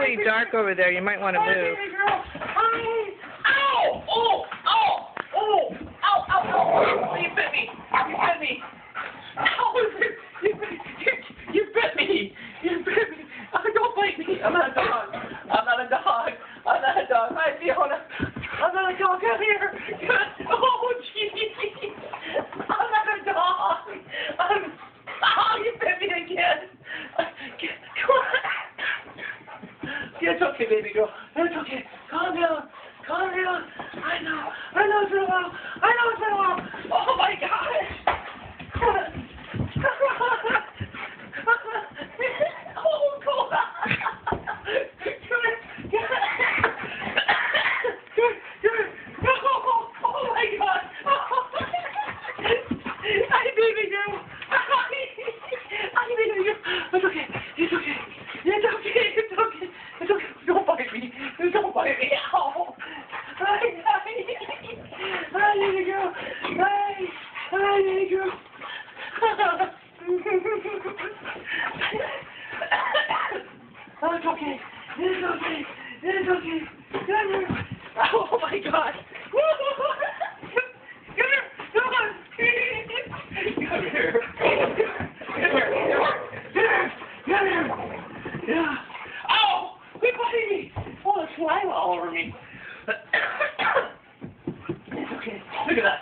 pretty dark over there. You might want to Hi, move. baby girl. Hi. Ow! Oh! Oh! Oh! Ow! Ow! Ow! You bit me. You bit me. Ow! You bit me. You bit me. You bit me. Oh, don't bite me. I'm not a dog. I'm not a dog. I'm not a dog. Hi, Fiona. I'm not a dog. Come here. Oh, jeez. I'm not a dog. Oh, you bit me again. Come on. Yeah, it's okay, baby girl. It's okay. Calm down. Calm down. I know. It's been a while. I know it's been a while. Oh, my God.